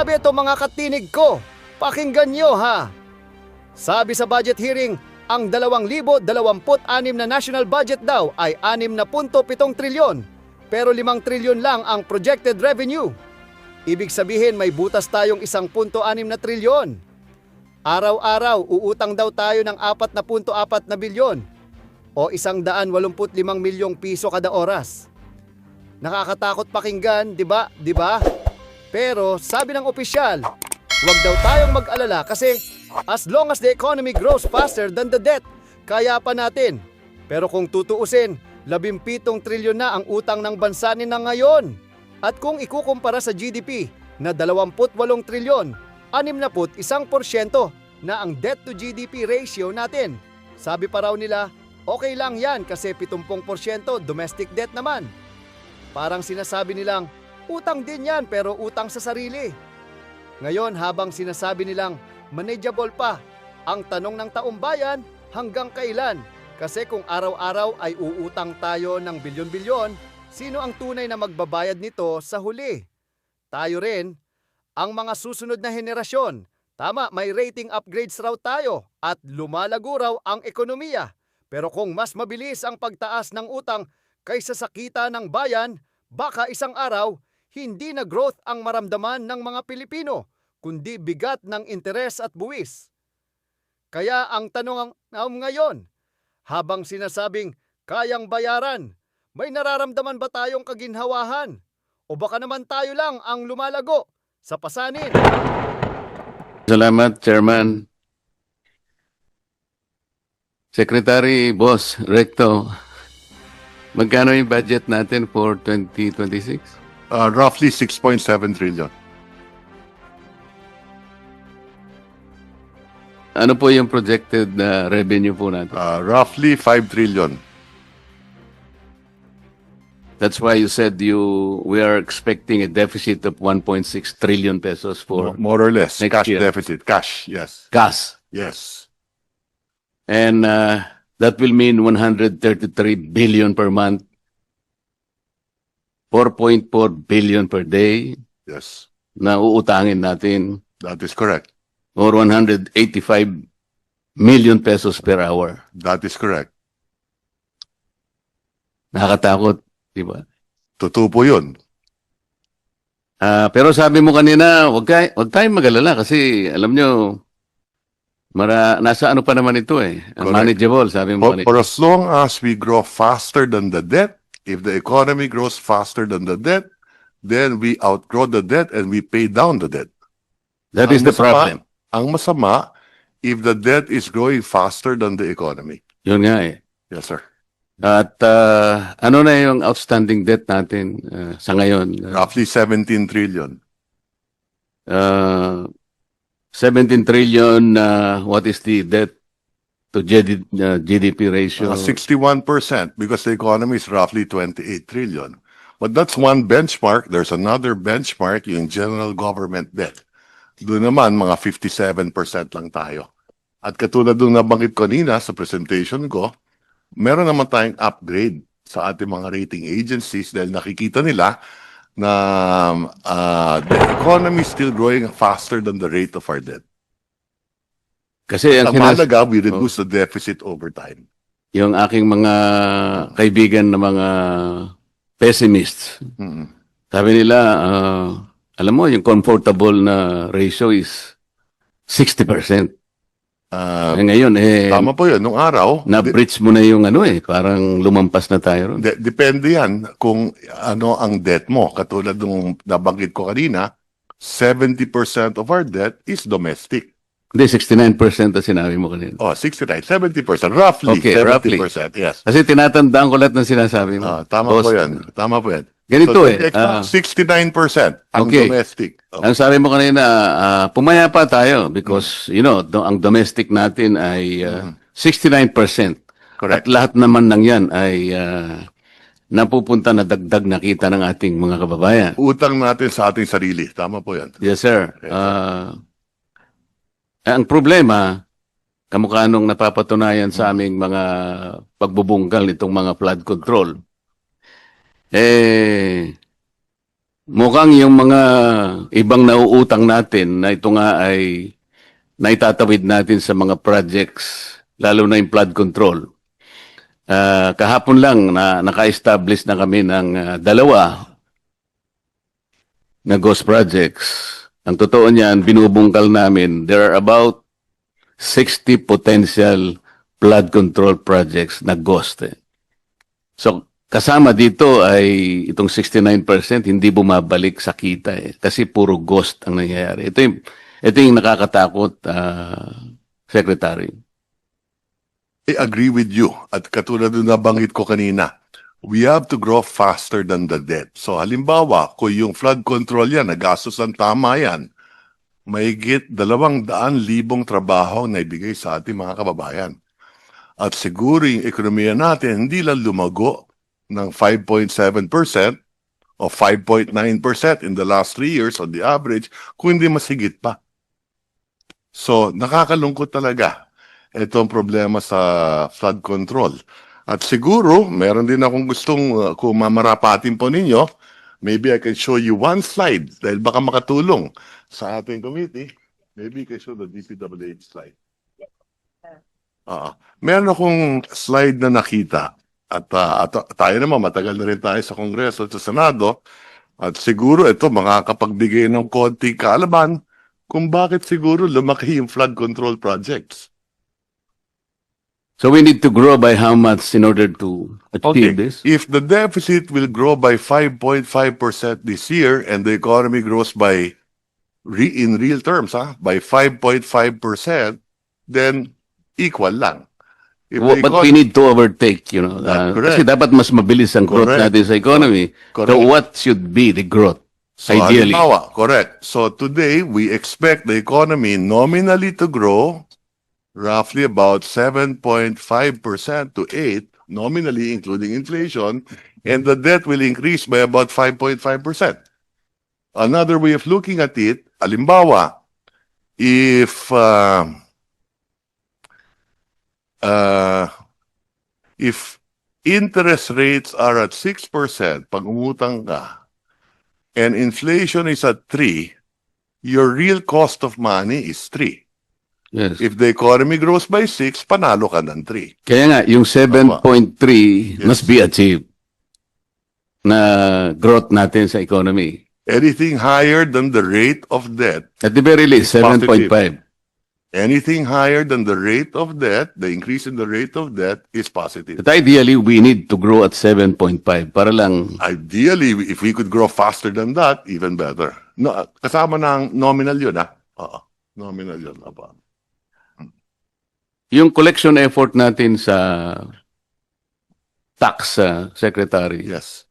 Grabe ito mga katinig ko. Pakinggan nyo ha. Sabi sa budget hearing, ang 2026 na national budget daw ay 6.7 trilyon. Pero 5 trilyon lang ang projected revenue. Ibig sabihin may butas tayong 1.6 na trilyon. Araw-araw uutang daw tayo ng 4.4 na bilyon o 185 milyong piso kada oras. Nakakatakot pakinggan, di ba? Di ba? Pero sabi ng opisyal, huwag daw tayong mag-alala kasi as long as the economy grows faster than the debt, kaya pa natin. Pero kung tutuusin, 17 trilyon na ang utang ng bansa ni na ngayon. At kung ikukumpara sa GDP na 28 trilyon, 61% na ang debt to GDP ratio natin. Sabi pa raw nila, okay lang yan kasi 70% domestic debt naman. Parang sinasabi nilang, utang din yan pero utang sa sarili. Ngayon habang sinasabi nilang manageable pa, ang tanong ng taong bayan hanggang kailan? Kasi kung araw-araw ay uutang tayo ng bilyon-bilyon, sino ang tunay na magbabayad nito sa huli? Tayo rin, ang mga susunod na henerasyon. Tama, may rating upgrades raw tayo at lumalago raw ang ekonomiya. Pero kung mas mabilis ang pagtaas ng utang kaysa sa kita ng bayan, baka isang araw, hindi na growth ang maramdaman ng mga Pilipino, kundi bigat ng interes at buwis. Kaya ang tanong ngayon, habang sinasabing kayang bayaran, may nararamdaman ba tayong kaginhawahan? O baka naman tayo lang ang lumalago sa pasanin? Salamat, Chairman. Secretary Boss Recto, magkano yung budget natin for 2026? Roughly 6.7 trillion. Ano po yung projected na revenue po natin? Roughly 5 trillion. That's why you said we are expecting a deficit of 1.6 trillion pesos for More or less. next Cash year. deficit. Cash, yes. gas. Yes. And that will mean 133 billion per month, 4.4 billion per day Yes. na uutangin natin, That is correct. or 185 million pesos per hour. That is correct. Nakakatakot, di ba? Totoo po yun. Pero sabi mo kanina, wag tayong mag-alala kasi alam nyo, nasa ano pa naman ito eh. Correct. Manageable, sabi mo kanina. For as long as we grow faster than the debt, if the economy grows faster than the debt, then we outgrow the debt and we pay down the debt. That is the problem. Ang masama, if the debt is growing faster than the economy. Yun nga eh. Yes, sir. At ano na yung outstanding debt natin sa ngayon? Roughly 17 trillion. 17 trillion, what is the debt to GDP ratio? 61% because the economy is roughly 28 trillion. But that's one benchmark. There's another benchmark, yung general government debt. Doon naman, mga 57% lang tayo. At katulad nung nabanggit ko kanina sa presentation ko, meron naman tayong upgrade sa ating mga rating agencies dahil nakikita nila na the economy is still growing faster than the rate of our debt. Kasi Ang mahalaga, we reduce the deficit over time. yung aking mga kaibigan na mga pessimists, Mm. sabi nila, alam mo, yung comfortable na ratio is 60%. Ngayon, Tama po yun. Nung araw, na-breach mo na yung parang lumampas na tayo ron. depende yan kung ano ang debt mo. Katulad nung nabanggit ko kanina, 70% of our debt is domestic. Hindi, 69% na sinabi mo kanina. Oh, 69, 70%. Roughly, Okay, 70%. Yes. Kasi tinatandaan ko lahat ng sinasabi mo. Tama Boss, po yan. Tama po yan. Ganito So, eh, 69% ang okay. domestic. Oh. Ang sabi mo kanina, pumaya pa tayo because, ang domestic natin ay 69%. Correct. At lahat naman ng yan ay napupunta na dagdag na kita ng ating mga kababayan. Utang natin sa ating sarili. Tama po yan. Yes, sir. Ang problema, kamukha nung napapatunayan sa aming mga pagbubungkal nitong mga flood control, mukhang yung mga ibang nauutang natin na ito nga ay naitatawid natin sa mga projects, lalo na yung flood control. Kahapon lang na naka-establish na kami ng dalawa na ghost projects. Ang totoo niyan, binubungkal namin, there are about 60 potential flood control projects na ghost. So, kasama dito ay itong 69% hindi bumabalik sa kita kasi puro ghost ang nangyayari. Ito yung nakakatakot, Secretary. I agree with you. At katulad ng nabanggit ko kanina, we have to grow faster than the debt. So halimbawa, kung yung flood control yan, nagastos ang tama yan, mahigit 200,000 trabaho na ibigay sa ating mga kababayan. At siguro yung ekonomiya natin hindi lang lumago ng 5.7% o 5.9% in the last 3 years on the average, kung hindi mas higit pa. So, nakakalungkot talaga itong problema sa flood control. At siguro, meron din akong gustong kung mamarapatin po ninyo, maybe I can show you one slide dahil baka makatulong sa ating committee. Maybe I can show the DPWH slide. Meron akong slide na nakita at tayo naman matagal na rin tayo sa Kongreso at sa Senado at siguro ito makakapagbigay ng konting kaalaman kung bakit siguro lumaki yung flood control projects. So we need to grow by how much in order to achieve this? If the deficit will grow by 5.5% this year and the economy grows by in real terms by 5.5%, then equal lang. If the But we need to overtake, That's correct. kasi dapat mas mabilis ang growth Correct. natin sa economy. Correct. So what should be the growth? So, Ideally. halimbawa, correct. So today, we expect the economy nominally to grow roughly about 7.5% to 8%, nominally including inflation, and the debt will increase by about 5.5%. Another way of looking at it, halimbawa, if interest rates are at 6%, pag umutang ka, and inflation is at 3, your real cost of money is 3. Yes. If the economy grows by 6, panalo ka ng 3. Kaya nga, yung 7.3 must be achieved na growth natin sa economy. Anything higher than the rate of debt, At the very least, It's positive. 7.5. anything higher than the rate of debt, the increase in the rate of debt is positive. But ideally, we need to grow at 7.5 para lang. Ideally, if we could grow faster than that, even better. No, kasama ng nominal yun, Oo, nominal yun. Apa. Yung collection effort natin sa tax, Secretary, Yes.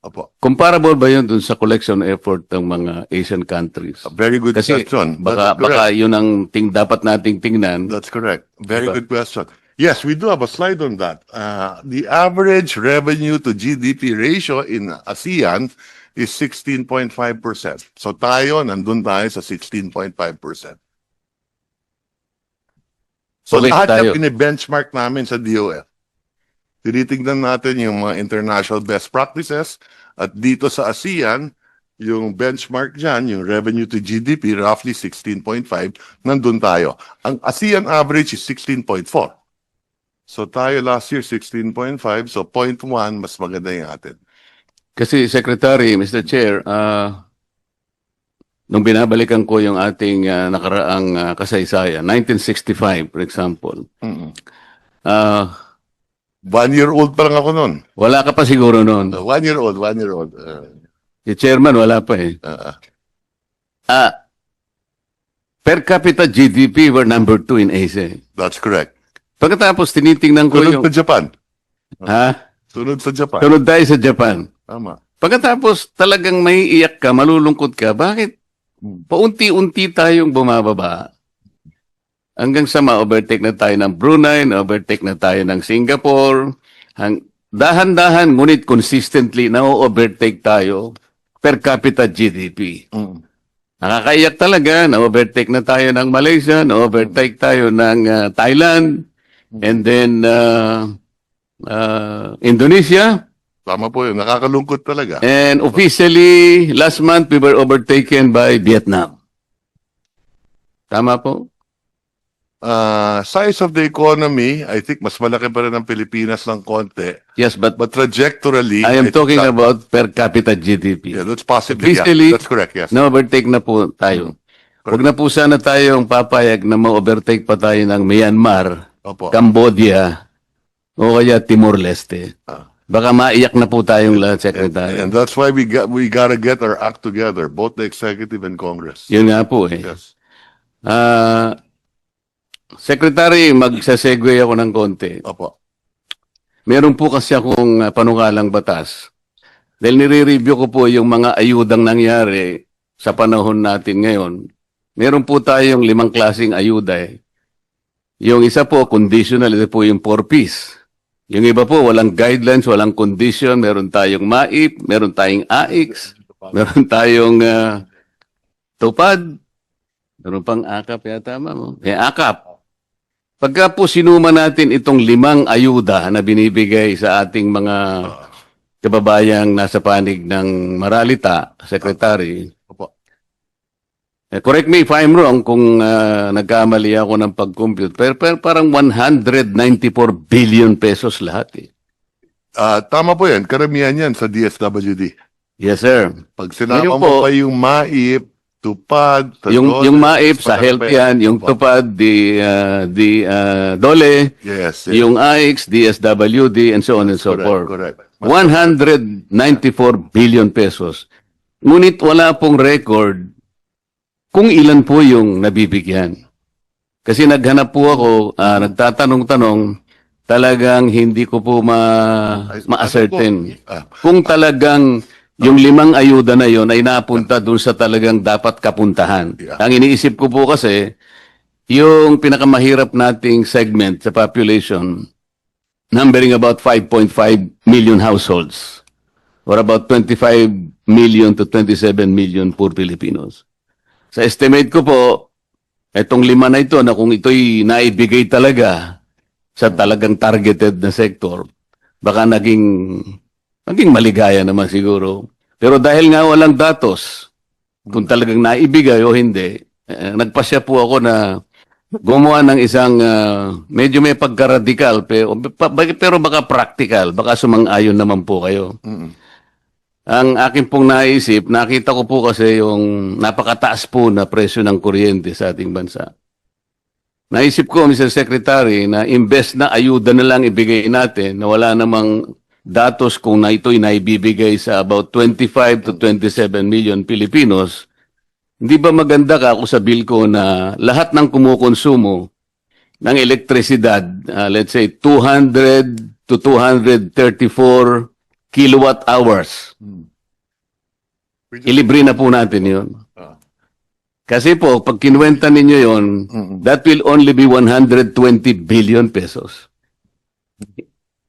Apo. comparable ba yun dun sa collection effort ng mga Asian countries? A very good Kasi question. baka That's correct. yun ang dapat nating tingnan. That's correct. Very Diba? good question. Yes, we do have a slide on that. The average revenue to GDP ratio in ASEAN is 16.5%. So tayo, nandun tayo sa 16.5%. So Correct lahat tayo. yung pini-benchmark namin sa DOF. Tinitignan natin yung mga international best practices at dito sa ASEAN, yung benchmark dyan, yung revenue to GDP, roughly 16.5, nandun tayo. Ang ASEAN average is 16.4. So tayo last year 16.5, so 0.1, mas maganda yung atin. Kasi Secretary, Mr. Chair, nung binabalikan ko yung ating nakaraang kasaysayan, 1965, for example, Mm-mm. ah, 1 year old pa lang ako nun. wala ka pa siguro noon. 1 year old, 1 year old. Si Chairman, wala pa eh. Per capita GDP, we're number 2 in Asia. That's correct. Pagkatapos, tinitingnan ko Sunod yung... sa Japan. Ha? Sunod sa Japan. Sunod tayo sa Japan. Tama. Pagkatapos, talagang may iyak ka, malulungkot ka. Bakit? Paunti-unti tayong bumababa. Hanggang sa ma-overtake na tayo ng Brunei, na-overtake na tayo ng Singapore. Dahan-dahan, ngunit consistently, na-overtake tayo per capita GDP. Mm. Nakakaiyak talaga, na-overtake na tayo ng Malaysia, na-overtake tayo ng Thailand, and then Indonesia, Tama po yun. Nakakalungkot talaga. And officially, last month, we were overtaken by Vietnam. Tama po? Size of the economy, I think mas malaki pa rin ang Pilipinas ng konti. Yes, but But trajectorily, I am think talking that- about per capita GDP. Yeah, that's possibly. Officially, Yeah, that's correct, yes. Na-overtake na po tayo. Huwag na po sana tayong papayag na ma-overtake pa tayo ng Myanmar, Opo. Cambodia, o kaya Timor-Leste. Ah. Baka maiyak na po tayong lahat, Secretary. And that's why we gotta get our act together, both the executive and Congress. Yun nga po eh. Yes. Secretary, magsasegue ako ng konti. Opo. Meron po kasi akong panukalang batas. Dahil nire-review ko po yung mga ayudang nangyari sa panahon natin ngayon. Meron po tayong 5 klaseng ayuda eh. Yung isa po, conditional, ito po yung 4Ps. Yung iba po, walang guidelines, walang condition. Meron tayong MAIP, meron tayong AIX, meron tayong tupad, meron pang AKAP yata, ma'am. AKAP. Pagka po sinuma natin itong 5 ayuda na binibigay sa ating mga kababayang nasa panig ng Maralita, Secretary, Opo. correct me if I'm wrong kung nagkamali ako ng pag-compute, pero parang 194 billion pesos lahat eh. Tama po yan. Karamihan yan sa DSWD. Yes, sir. Pag sinama Ngayon mo po, pa yung MAIP, tupad, yung MAIP sa health yan, yung Opo. tupad, DOLE, Yes. yes. yung AIX, DSWD, and so on and so forth. Correct. 194 billion pesos. Ngunit wala pong record kung ilan po yung nabibigyan. Kasi naghanap po ako, nagtatanong-tanong, talagang hindi ko po ma-ascertain. Kung talagang yung 5 ayuda na yon ay napunta dun sa talagang dapat kapuntahan. Yeah. Ang iniisip ko po kasi, yung pinakamahirap nating segment sa population, numbering about 5.5 million households, or about 25 million to 27 million poor Filipinos. Sa estimate ko po, itong 5 na ito, na kung ito'y naibigay talaga sa talagang targeted na sector, baka naging maligaya naman siguro. Pero dahil nga walang datos, kung talagang naibigay o hindi, nagpasya po ako na gumawa ng isang medyo may pagka-radical, pero baka practical, baka sumang-ayon naman po kayo. Ang akin pong naisip, nakita ko po kasi yung napakataas po na presyo ng kuryente sa ating bansa. Naisip ko, Mr. Secretary, na imbes na ayuda na lang ibigay natin, na wala namang datos kung na ito'y naibibigay sa about 25 to 27 million Filipinos, hindi ba maganda ka kung sabihin ko na lahat ng kumukonsumo ng elektrisidad, let's say 200 to 234 kilowatt hours, ilibre na po natin yun. Kasi po, pag kinuwenta ninyo yun, that will only be 120 billion pesos.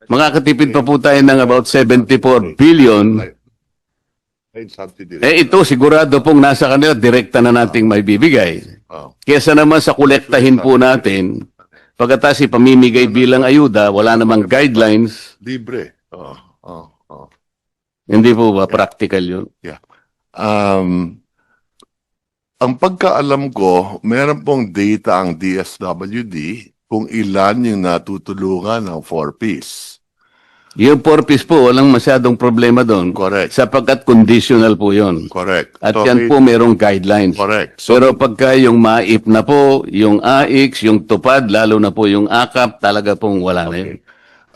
Makakatipid pa po tayo ng about 74 billion. Ito sigurado pong nasa kanila, direkta na nating may bibigay. Kesa naman sa kolektahin po natin, pagkatapos ipamimigay bilang ayuda, wala namang guidelines, Libre. hindi po ba practical yun? Ang pagkaalam ko, meron pong data ang DSWD kung ilan yung natutulungan ng 4Ps. Yung 4Ps po, walang masyadong problema doon. Correct. Sapagkat conditional po yun. Correct. At So, yan po merong guidelines. Correct. So, Pero pagka yung MAIP na po, yung AIX, yung tupad, lalo na po yung AKAP, talaga pong wala na yun.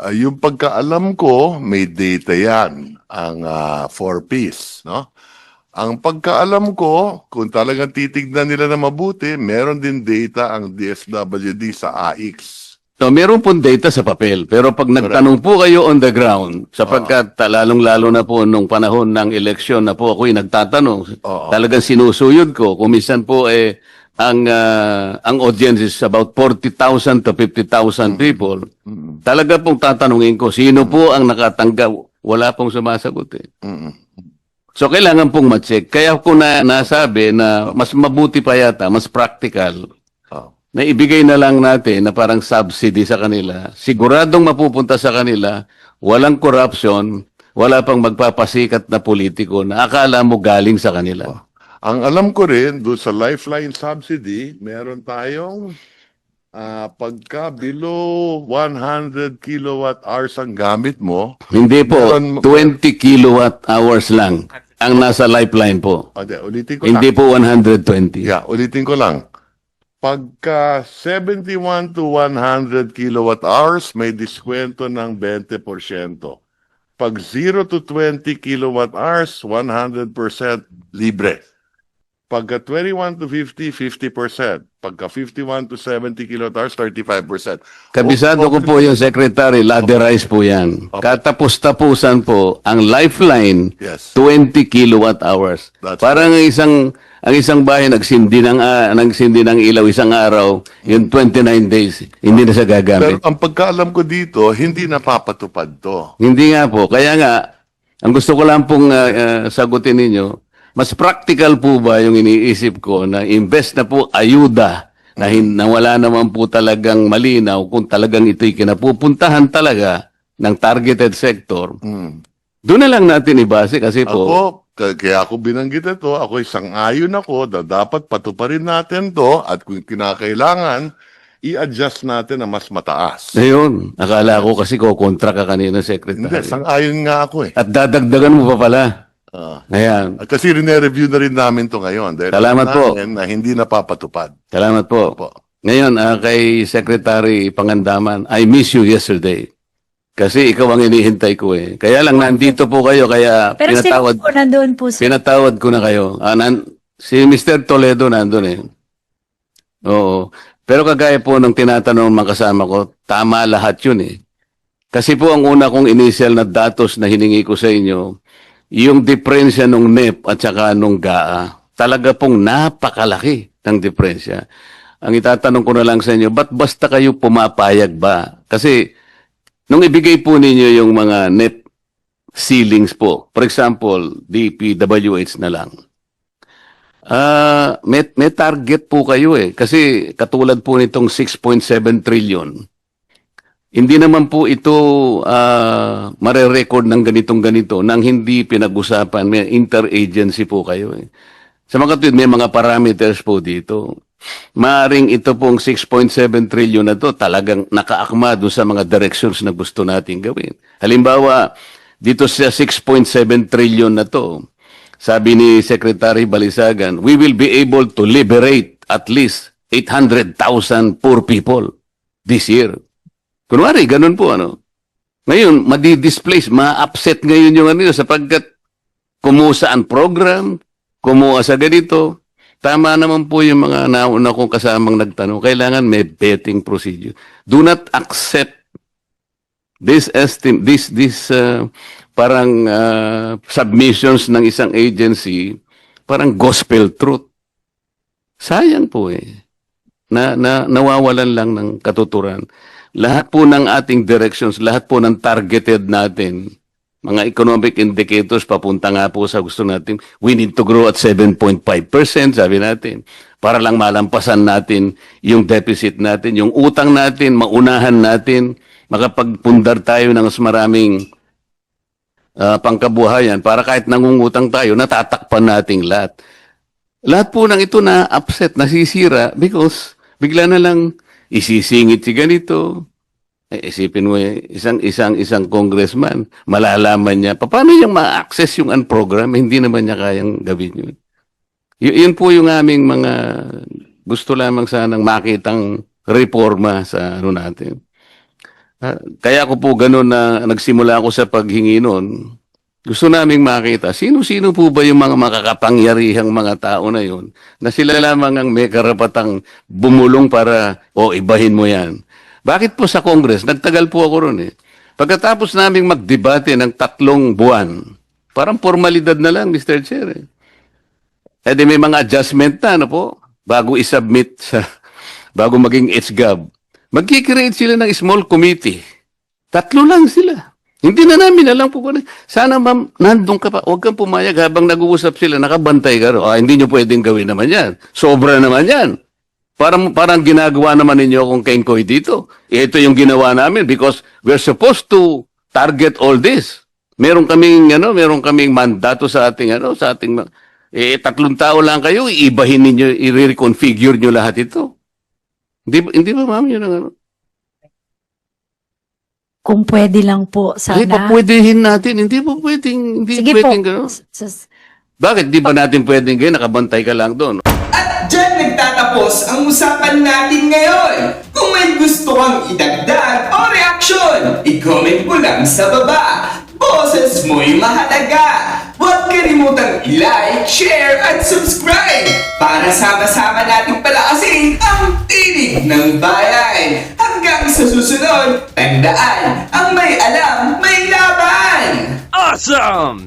yung pagkaalam ko, may data yan, ang 4Ps, no? Ang pagkaalam ko, kung talagang titignan nila na mabuti, meron din data ang DSWD sa AIX. So, meron pong data sa papel. Pero pag nagtanong po kayo on the ground, sapagkat lalong-lalo na po nung panahon ng eleksyon na po ako'y nagtatanong, talagang sinusuyod ko. Kung minsan po ang audience is about 40,000 to 50,000 people, talaga pong tatanungin ko, sino po ang nakatanggap? Wala pong sumasagot eh. So, kailangan pong ma-check. Kaya ko nasabi na mas mabuti pa yata, mas practical, na ibigay na lang natin na parang subsidy sa kanila. Siguradong mapupunta sa kanila, walang corruption, wala pang magpapasikat na politiko na akala mo galing sa kanila. Ang alam ko rin, doon sa lifeline subsidy, meron tayong pagka below 100 kilowatt hours ang gamit mo, Hindi po, Meron- 20 kilowatt hours lang ang nasa lifeline po. ulitin ko Hindi lang. po 120. Yeah, ulitin ko lang. Pagka 71 to 100 kilowatt hours, may diskwento ng 20%. Pag 0 to 20 kilowatt hours, 100% libre. Pagka 21 to 50, 50%. Pagka 51 to 70 kilowatt hours, 35%. Kabisado ko po yung secretary, laderize po yan. Katapos-tapusan po, ang lifeline, Yes. 20 kilowatt hours. That's Parang ang isang bahay nagsindi ng ilaw isang araw, yung 29 days, hindi na siya Pero gagamit. ang pagkaalam ko dito, hindi napapatupad to. Hindi nga po. Kaya nga, ang gusto ko lang pong sagutin ninyo, mas practical po ba yung iniisip ko na invest na po ayuda na wala naman po talagang malinaw kung talagang ito'y kinapupuntahan talaga ng targeted sector. Doon na lang natin ibase kasi po, Ako, kaya ako binanggit ito, ako isang ayon ako na dapat patuparin natin to at kung kinakailangan, i-adjust natin na mas mataas. ayun, akala ko kasi kontra ka kanina, Hindi, Secretary. sang-ayon nga ako eh. At dadagdagan mo pa pala. Ah. Ayan. At kasi rine-review na rin namin to ngayon. Dahil Salamat alam po. namin na hindi napapatupad. Salamat po. Opo. Ngayon, kay Secretary Pangandaman, I miss you yesterday. Kasi ikaw ang inihintay ko eh. Kaya lang nandito po kayo, kaya Pero pinatawad, sino po nandoon po, sir? pinatawad ko na kayo. Si Mr. Toledo nandun eh. Oo. Pero kagaya po ng tinatanong mga kasama ko, tama lahat yun eh. Kasi po ang una kong initial na datos na hiningi ko sa inyo, yung diferensya nung NEP at saka nung GAA, talaga pong napakalaki ng diferensya. Ang itatanong ko na lang sa inyo, ba't basta kayo pumapayag ba? Kasi nung ibigay po ninyo yung mga NEP ceilings po, for example, DPWH na lang, may target po kayo eh. Kasi katulad po nitong 6.7 trillion, hindi naman po ito mare-record ng ganitong-ganito nang hindi pinag-usapan. May interagency po kayo eh. Sa mga katulad, may mga parameters po dito. Maaring ito pong 6.7 trillion na to talagang nakaakma doon sa mga directions na gusto natin gawin. Halimbawa, dito sa 6.7 trillion na to, sabi ni Secretary Balisagan, we will be able to liberate at least 800,000 poor people this year. Kunwari, ganun po ano. Ngayon, madi-displace, ma-upset ngayon yung ano sapagkat kumuha ang program, kumuha sa ganito. Tama naman po yung mga nauna kong kasamang nagtanong. Kailangan may vetting procedure. Do not accept this parang submissions ng isang agency, parang gospel truth. Sayang po eh. Nawawalan lang ng katuturan. Lahat po ng ating directions, lahat po ng targeted natin, mga economic indicators, papunta nga po sa gusto natin, we need to grow at 7.5%, sabi natin, para lang malampasan natin yung deficit natin, yung utang natin, maunahan natin, makapagpundar tayo ng mas maraming pangkabuhayan, para kahit nangungutang tayo, natatakpan nating lahat. Lahat po ng ito na upset, nasisira, because bigla na lang isisingit si ganito. Isipin mo isang congressman, malalaman niya, paano niyang ma-access yung program? Hindi naman niya kayang gawin yun. Yun po yung aming mga gusto lamang sanang makitang reforma sa ano natin. Kaya ako po ganun na nagsimula ako sa paghingi noon. Gusto naming makita, sino-sino po ba yung mga makakapangyarihang mga tao na yun, na sila lamang ang may karapatang bumulong para, ibahin mo yan. Bakit po sa Congress? Nagtagal po ako ron eh. Pagkatapos naming magdebate ng 3 buwan, parang formalidad na lang, Mr. Chair eh. Di may mga adjustment na, ano po, bago isubmit bago maging HGAB. Magkikreate sila ng small committee. 3 lang sila. Hindi na namin alam po. Sana ma'am, nandun ka pa. Huwag kang pumayag habang nag-uusap sila. Nakabantay ka ro. Hindi nyo pwedeng gawin naman yan. Sobra naman yan. Parang ginagawa naman ninyo akong kengkoy dito. Ito yung ginawa namin because we're supposed to target all this. meron kaming mandato sa ating tatlong tao lang kayo, iibahin ninyo, i-reconfigure nyo lahat ito. Hindi ba ma'am yun ang ano? Kung pwede lang po, Ay, sana. papwedehin natin. Hindi Sige pwedeng po. gano'n. Sus- Bakit di ba natin pwedeng gano'n? Nakabantay ka lang doon. At dyan nagtatapos ang usapan natin ngayon. Kung may gusto kang idagdag o reaksyon, i-comment mo lang sa baba. Boses mo'y mahalaga. Huwag kalimutang i-like, share, at subscribe para sama-sama nating palakasin ang tinig ng bayan. Hanggang sa susunod, tandaan, ang may alam, may laban! Awesome!